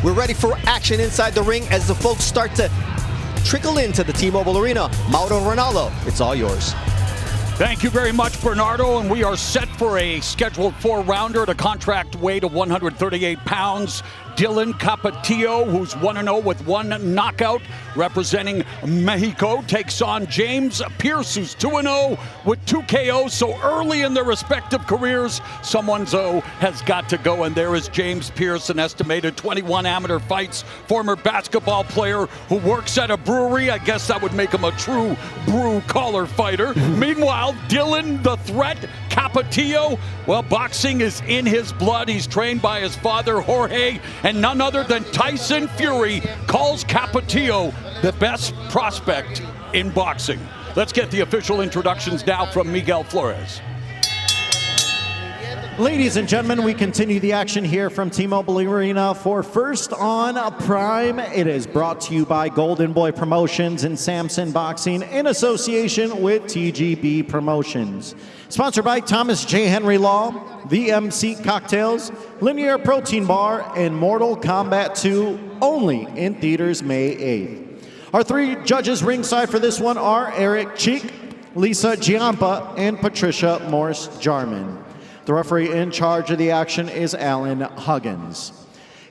We're ready for action inside the ring as the folks start to trickle into the T-Mobile Arena. Mauro Ronaldo, it's all yours. Thank you very much, Bernardo, and we are set for a scheduled 4-rounder at a contract weight of 138 pounds. Dylan Capetillo, who's 1-0 with 1 knockout, representing Mexico, takes on James Pierce, who's 2-0 with 2 KOs. So early in their respective careers, someone's has got to go, and there is James Pierce, an estimated 21 amateur fights, former basketball player who works at a brewery. I guess that would make him a true brew collar fighter. Meanwhile, Dylan the Threat Capetillo, well, boxing is in his blood. He's trained by his father, Jorge, and none other than Tyson Fury calls Capetillo the best prospect in boxing. Let's get the official introductions now from Miguel Flores. Ladies and gentlemen, we continue the action here from T-Mobile Arena for First on Prime. It is brought to you by Golden Boy Promotions and Samson Boxing in association with TGB Promotions. Sponsored by Thomas J. Henry Law, VMC Cocktails, Linear Protein Bar, and Mortal Kombat 2, only in theaters May 8th. Our 3 judges ringside for this one are Eric Cheek, Lisa Giampa, and Patricia Morse-Jarman. The referee in charge of the action is Alan Huggins.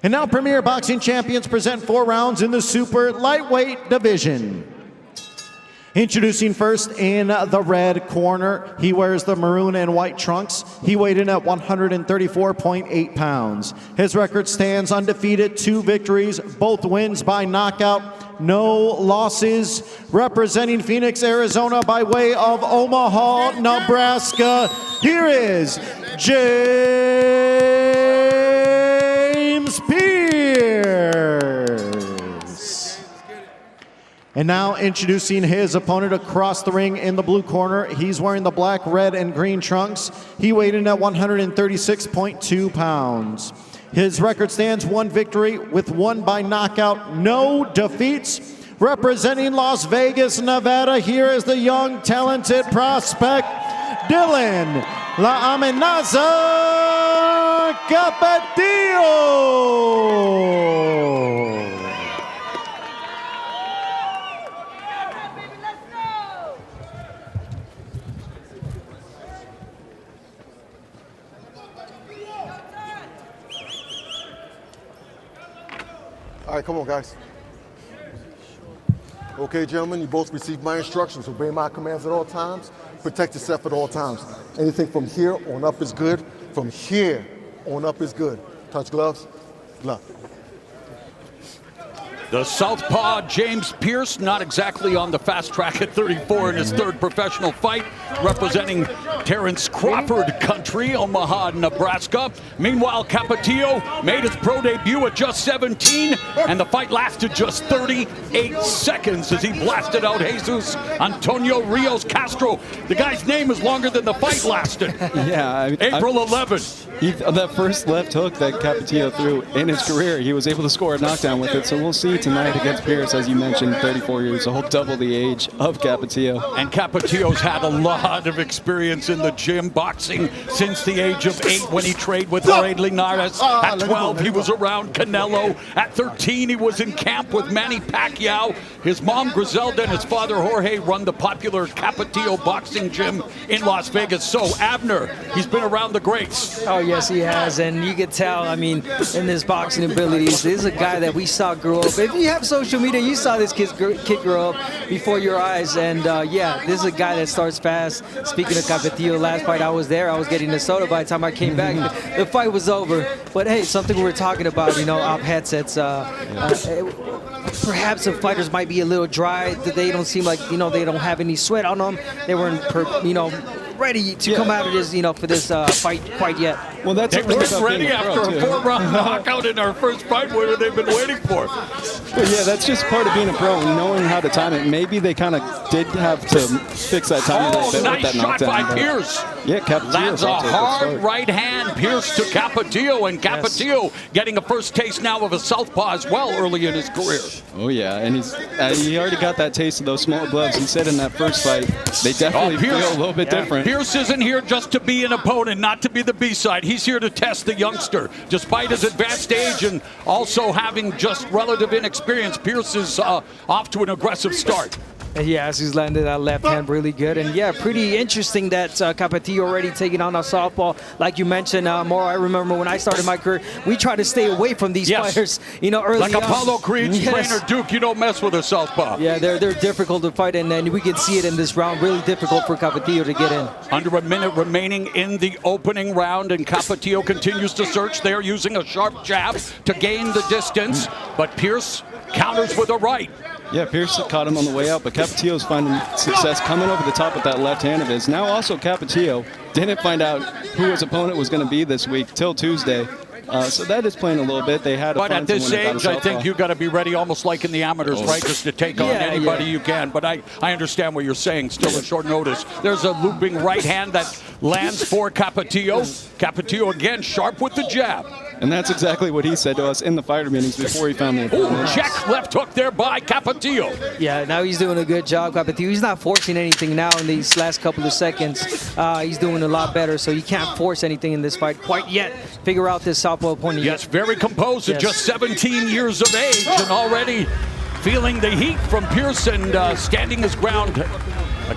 And now Premier Boxing Champions present 4 rounds in the super lightweight division. Introducing first in the red corner, he wears the maroon and white trunks. He weighed in at 134.8 pounds. His record stands undefeated, 2 victories, both wins by knockout, no losses. Representing Phoenix, Arizona by way of Omaha, Nebraska, here is James Pierce. And now introducing his opponent across the ring in the blue corner. He's wearing the black, red, and green trunks. He weighed in at 136.2 pounds. His record stands 1 victory with 1 by knockout, no defeats. Representing Las Vegas, Nevada, here is the young, talented prospect, Dylan La Amenaza Capetillo. All right, come on, guys. Okay, gentlemen, you both received my instructions. Obey my commands at all times. Protect yourself at all times. Anything from here on up is good. From here on up is good. Touch gloves. Glove. The southpaw James Pierce, not exactly on the fast track at 34 in his 3rd professional fight, representing Terrence Crawford country, Omaha, Nebraska. Meanwhile, Capetillo made his pro debut at just 17, and the fight lasted just 38 seconds as he blasted out Jesus Antonio Rios Castro. The guy's name is longer than the fight lasted. Yeah, April 11th. That first left hook that Capetillo threw in his career, he was able to score a knockdown with it. So we'll see tonight against Pierce, as you mentioned, 34 years old, double the age of Capetillo. And Capetillo's had a lot of experience in the gym, boxing since the age of 8 when he trained with Jorge Linares. At 12, he was around Canelo. At 13, he was in camp with Manny Pacquiao. His mom, Griselda, and his father, Jorge, run the popular Capetillo boxing gym in Las Vegas. So, Abner, he's been around the greats. Oh, yes, he has. And you can tell, I mean, in his boxing abilities, this is a guy that we saw grow up. If you have social media, you saw this kid grow up before your eyes. And, yeah, this is a guy that starts fast. Speaking of Capetillo, last fight I was there, I was getting a soda by the time I came back. The fight was over. But, hey, something we were talking about, you know, off headsets. Perhaps the fighters might be a little dry. They don't seem like, you know, they don't have any sweat on them. They weren't, you know, ready to come out of this, you know, for this fight quite yet. Well, that's they weren't ready after a 4-round knockout in our first fight. What have they been waiting for? Well, yeah, that's just part of being a pro, knowing how to time it. Maybe they kind of did have to fix that timing a little bit nice with that shot knockdown. by Pierce. Yeah, Capetillo lands a hard right hand, Pierce to Capetillo, and Capetillo getting a first taste now of a southpaw as well early in his career. Oh yeah, and he already got that taste of those small gloves. He said in that first fight, they definitely feel a little bit different. Pierce isn't here just to be an opponent, not to be the B-side. He's here to test the youngster. Despite his advanced age and also having just relative inexperience, Pierce is off to an aggressive start. Yes, he's landed that left hand really good. And yeah, pretty interesting that Capetillo already taking on a southpaw. Like you mentioned, Mauro, I remember when I started my career, we tried to stay away from these fighters, you know, early like on. Apollo Creed's trainer, Duke, you don't mess with a southpaw. Yeah, they're difficult to fight, and then we can see it in this round. Really difficult for Capetillo to get in. Under a minute remaining in the opening round, and Capetillo continues to search. They're using a sharp jab to gain the distance, but Pierce counters with a right. Yeah, Pierce caught him on the way out, but Capetillo's finding success coming over the top with that left hand of his. Now also Capetillo didn't find out who his opponent was going to be this week till Tuesday. So that is playing a little bit. They had to But find at this age, I think you got to be ready, almost like in the amateurs, right? Just to take on anybody you can. But I understand what you're saying. Still at short notice. There's a looping right hand that lands for Capetillo. Capetillo again, sharp with the jab. And that's exactly what he said to us in the fighter meetings before he found the opponent. Check left hook there by Capetillo. Yeah, now he's doing a good job, Capetillo. He's not forcing anything now in these last couple of seconds. He's doing a lot better, so you can't force anything in this fight quite yet. Figure out this southpaw opponent. Yes, very composed at just 17 years of age and already feeling the heat from Pierce and standing his ground.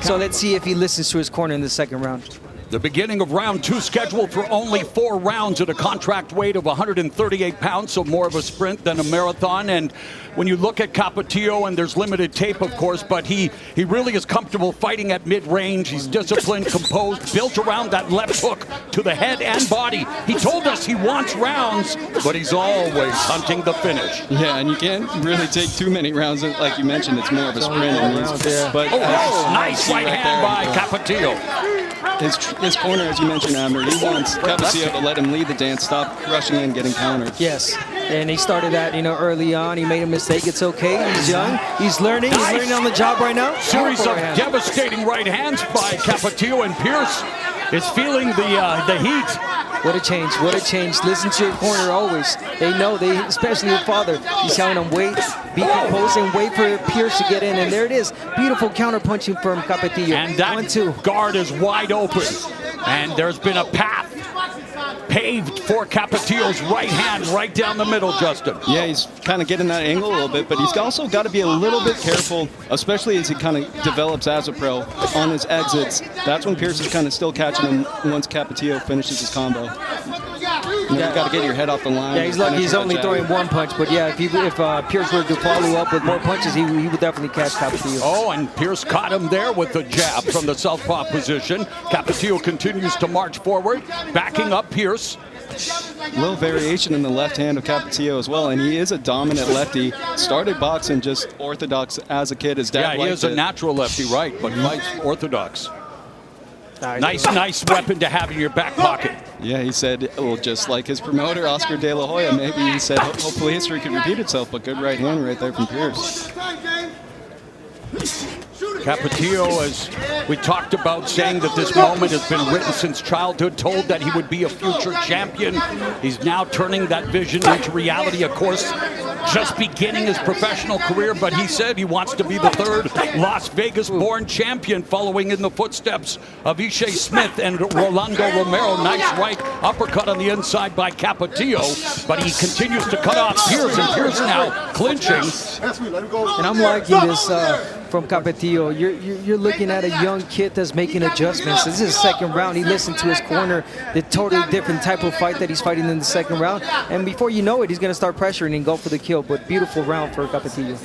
So let's see if he listens to his corner in the second round. The beginning of round 2 scheduled for only 4 rounds at a contract weight of 138 pounds, so more of a sprint than a marathon. And when you look at Capetillo, and there's limited tape, of course, but he really is comfortable fighting at mid-range. He's disciplined, composed, built around that left hook to the head and body. He told us he wants rounds, but he's always hunting the finish. Yeah, and you can't really take too many rounds. Like you mentioned, it's more of a sprint. But nice right hand by Capetillo. His corner, as you mentioned, Amber, he wants Capetillo to let him lead the dance, stop rushing in, getting countered. Yes, and he started that, you know, early on. He made a mistake. It's okay. He's young. He's learning. He's learning on the job right now. Series of devastating right hands by Capetillo, and Pierce is feeling the heat. What a change. What a change. Listen to your corner always. They know, especially your father. He's telling them wait, be composed, and wait for Pierce to get in. And there it is. Beautiful counter punching from Capetillo. And that guard is wide open. And there's been a path paved for Capetillo's right hand right down the middle, Justin. Yeah, he's kind of getting that angle a little bit, but he's also got to be a little bit careful, especially as he kind of develops as a pro on his exits. That's when Pierce is kind of still catching him once Capetillo finishes his combo. You got to get your head off the line. Yeah, he's lucky he's only throwing one punch, but yeah, if Pierce were to follow up with more punches, he would definitely catch Capetillo. Oh, and Pierce caught him there with the jab from the southpaw position. Capetillo continues to march forward, backing up Pierce. A little variation in the left hand of Capetillo as well, and he is a dominant lefty. Started boxing just orthodox as a kid. His dad he is a natural lefty, right, but fights orthodox. Nice weapon to have in your back pocket. Yeah, he said, well, just like his promoter, Oscar De La Hoya, maybe he said, hopefully history could repeat itself, but good right hand right there from Pierce. Capetillo, as we talked about, saying that this moment has been written since childhood, told that he would be a future champion. He's now turning that vision into reality, of course, just beginning his professional career, but he said he wants to be the 3rd Las Vegas-born champion, following in the footsteps of Ishe Smith and Rolando Romero. Nice right uppercut on the inside by Capetillo, but he continues to cut off Pierce, and Pierce now clinching. And I'm liking this from Capetillo. You're looking at a young kid that's making adjustments. This is his second round. He listened to his corner, the totally different type of fight that he's fighting in the second round. And before you know it, he's going to start pressuring and go for the kill. But beautiful round for Capetillo.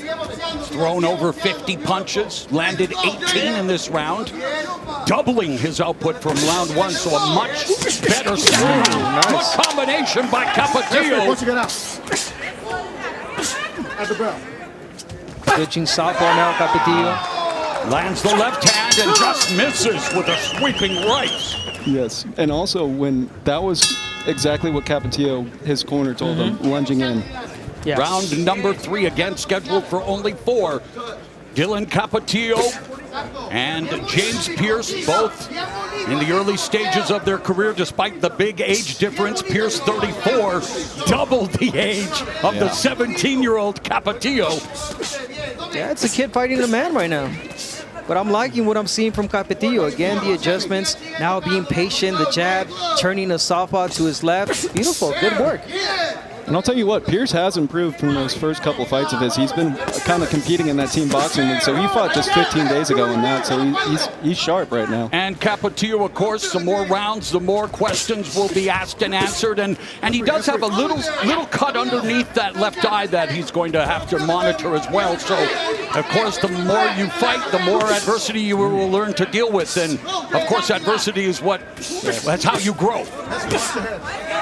Thrown over 50 punches, landed 18 in this round, doubling his output from round 1, so a much better sound. Nice combination by Capetillo. Once you get out. At the bell. Switching southpaw now, Capetillo. Lands the left hand and just misses with a sweeping right. Yes, and also when that was exactly what Capetillo, his corner told him, lunging in. Yes. Round number 3, again scheduled for only 4. Dylan Capetillo and James Pierce, both in the early stages of their career, despite the big age difference. Pierce, 34, doubled the age of the 17-year-old Capetillo. Yeah, it's a kid fighting a man right now. But I'm liking what I'm seeing from Capetillo. Again, the adjustments, now being patient, the jab, turning a southpaw to his left. Beautiful, good work. And I'll tell you what, Pierce has improved from those first couple fights of his. He's been kind of competing in that team boxing league, so he fought just 15 days ago in that, so he's sharp right now. And Capetillo, of course, the more rounds, the more questions will be asked and answered, and he does have a little cut underneath that left eye that he's going to have to monitor as well. So, of course, the more you fight, the more adversity you will learn to deal with, and of course, adversity is that's how you grow.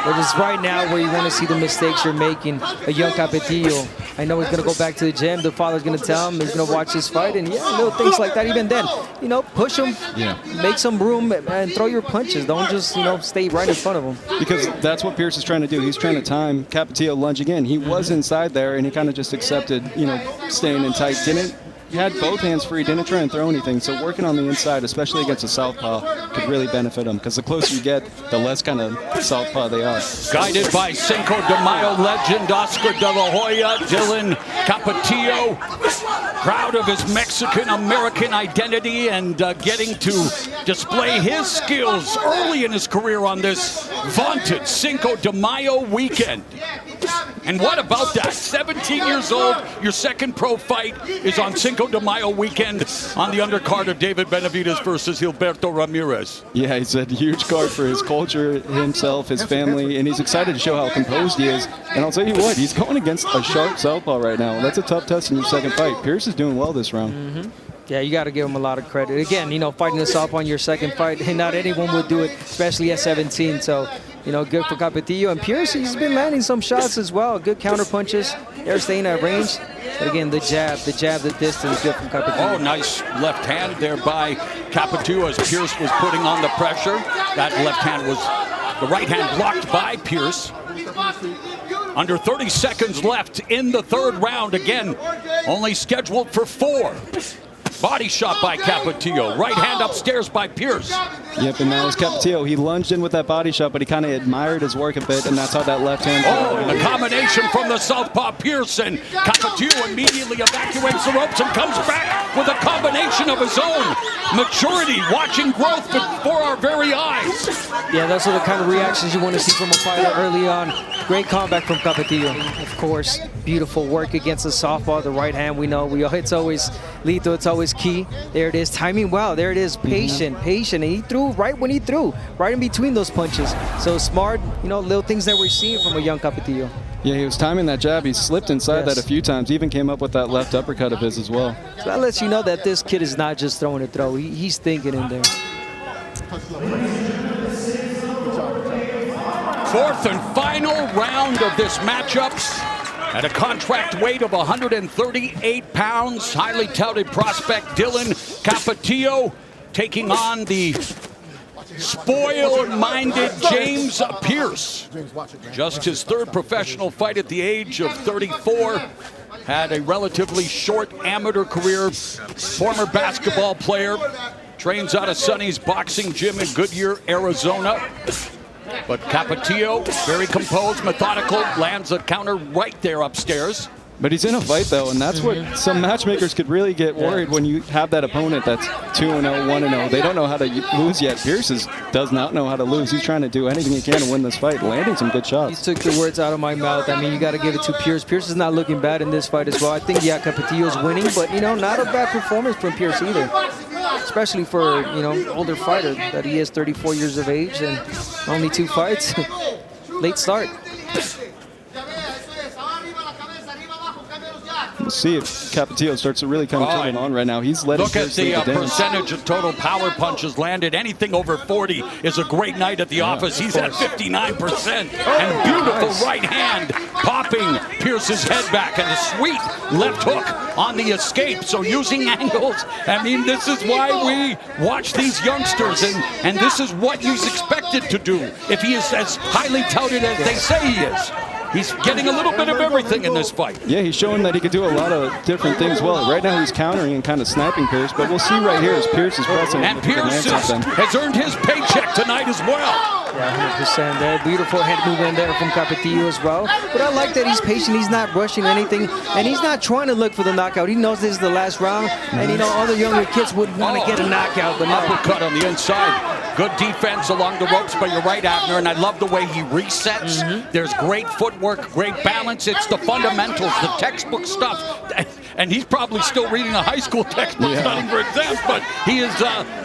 But it's right now where you want to see the mistakes you're making. A young Capetillo, I know he's going to go back to the gym. The father's going to tell him he's going to watch this fight. And yeah, little things like that. Even then, push him, make some room, and throw your punches. Don't just, stay right in front of him. Because that's what Pierce is trying to do. He's trying to time Capetillo lunging in. He was inside there, and he kind of just accepted, staying in tight. He had both hands free, didn't try and throw anything. So working on the inside, especially against a southpaw, could really benefit him. Because the closer you get, the less kind of southpaw they are. Guided by Cinco de Mayo legend Oscar de la Hoya, Dylan Capetillo, proud of his Mexican-American identity and getting to display his skills early in his career on this vaunted Cinco de Mayo weekend. And what about that? 17 years old, your second pro fight is on Cinco de Mayo weekend on the undercard of David Benavidez versus Gilberto Ramirez. Yeah, he's a huge card for his culture, himself, his family, and he's excited to show how composed he is. And I'll tell you what, he's going against a sharp southpaw right now. That's a tough test in your second fight. Pierce is doing well this round. Yeah, you got to give him a lot of credit. Again, fighting this off on your second fight, and not anyone would do it, especially at 17. So, good for Capetillo. And Pierce, he's been landing some shots as well. Good counter punches. They're staying at range. But again, the jab, the distance, good from Capetillo. Oh, nice left hand there by Capetillo as Pierce was putting on the pressure. That left hand was, the right hand blocked by Pierce. Under 30 seconds left in the third round. Again, only scheduled for 4. Body shot by Capetillo. Right hand upstairs by Pierce. Yep, and that was Capetillo. He lunged in with that body shot, but he kind of admired his work a bit, and that's how that left hand... Oh, and the combination from the southpaw Pierce, and Capetillo immediately evacuates the ropes and comes back with a combination of his own. Maturity, watching growth before our very eyes. Yeah, those are the kind of reactions you want to see from a fighter early on. Great comeback from Capetillo. Of course, beautiful work against the southpaw, the right hand. We know it's always lethal, it's always key. There it is, timing well. There it is, patient. And he threw right when he threw, right in between those punches. So smart, little things that we're seeing from a young Capetillo. Yeah, he was timing that jab. He slipped inside that a few times. Even came up with that left uppercut of his as well. So that lets you know that this kid is not just throwing a throw. He's thinking in there. Fourth and final round of this matchup. At a contract weight of 138 pounds, highly touted prospect Dylan Capetillo taking on the spoiled-minded James Pierce. Just his third professional fight at the age of 34. Had a relatively short amateur career. Former basketball player. Trains out of Sonny's boxing gym in Goodyear, Arizona. But Capetillo, very composed, methodical, lands a counter right there upstairs. But he's in a fight, though, and that's what some matchmakers could really get worried when you have that opponent that's 2-0, 1-0. They don't know how to lose yet. Pierce does not know how to lose. He's trying to do anything he can to win this fight, landing some good shots. You took the words out of my mouth. I mean, you got to give it to Pierce. Pierce is not looking bad in this fight as well. I think, yeah, Capetillo's winning, but, not a bad performance from Pierce either. Especially for, older fighter that he is 34 years of age and only 2 fights. Late start. We'll see if Capetillo starts to really come turn on right now. He's letting Look at the percentage of total power punches landed. Anything over 40 is a great night at the office. He's at 59%. And beautiful right hand popping Pierce's head back. And a sweet left hook on the escape. So using angles, this is why we watch these youngsters. And this is what he's expected to do if he is as highly touted as they say he is. He's getting a little bit of everything in this fight. Yeah, he's showing that he could do a lot of different things well. Right now he's countering and kind of sniping Pierce, but we'll see right here as Pierce is pressing. And Pierce has earned his paycheck tonight as well. Yeah, 100% there. Beautiful head movement there from Capetillo as well. But I like that he's patient. He's not rushing anything. And he's not trying to look for the knockout. He knows this is the last round. And, you know, other younger kids would want to get a knockout. But no. Uppercut on the inside. Good defense along the ropes, but you're right, Abner. And I love the way he resets. There's great footwork, great balance. It's the fundamentals, the textbook stuff. And he's probably still reading a high school textbook, studying for exams. But he is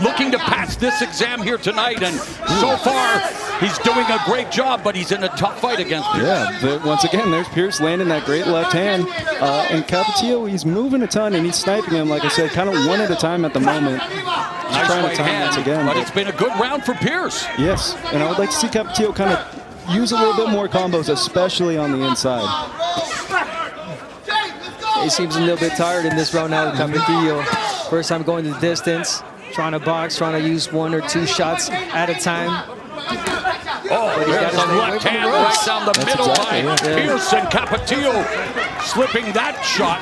looking to pass this exam here tonight. And so far, he's doing a great job, but he's in a tough fight against Pierce. Yeah, once again, there's Pierce landing that great left hand. And Capetillo, he's moving a ton, and he's sniping him, like I said, kind of one at a time at the moment. Nice right hand, again, but it's been a good round for Pierce. Yes, and I would like to see Capetillo kind of use a little bit more combos, especially on the inside. He seems a little bit tired in this round now with Capetillo. First time going the distance, trying to box, trying to use 1 or 2 shots at a time. Oh, there's a left hand right down the middle by Pierce, and Capetillo slipping that shot.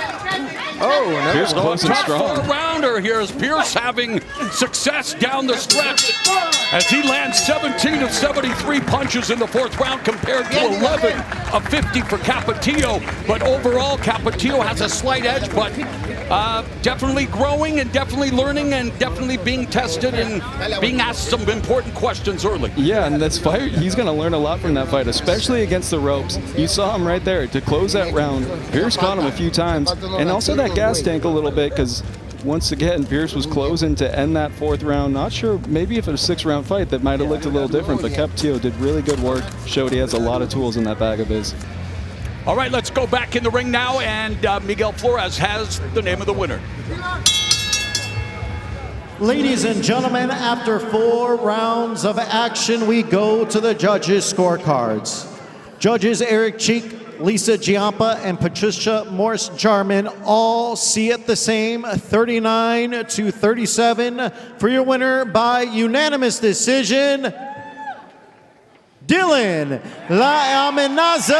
Oh, Pierce close and strong. Tough 4-rounder here as Pierce having success down the stretch as he lands 17 of 73 punches in the 4th round compared to 11 of 50 for Capetillo. But overall, Capetillo has a slight edge, but definitely growing and definitely learning and definitely being tested and being asked some important questions early. Yeah, and this fight, he's going to learn a lot from that fight, especially against the ropes. You saw him right there to close that round. Pierce caught him a few times, and also that gas tank a little bit, because once again, Pierce was closing to end that 4th round. Not sure, maybe if it was a 6-round fight, that might have looked a little different, but Capetillo did really good work, showed he has a lot of tools in that bag of his. All right, let's go back in the ring now, and Miguel Flores has the name of the winner. Ladies and gentlemen, after 4 rounds of action, we go to the judges' scorecards. Judges Eric Cheek, Lisa Giampa, and Patricia Morse-Jarman all see it the same, 39-37. For your winner by unanimous decision, Dylan La Amenaza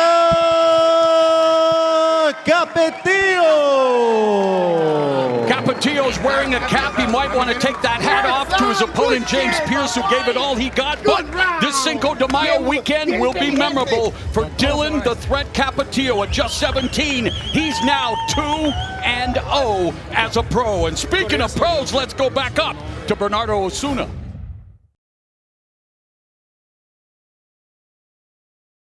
Capetillo. Capetillo's wearing a cap. He might want to take that hat off to his opponent, James Pierce, who gave it all he got. But this Cinco de Mayo weekend will be memorable for Dylan the Threat Capetillo. At just 17, he's now 2-0 as a pro. And speaking of pros, let's go back up to Bernardo Osuna.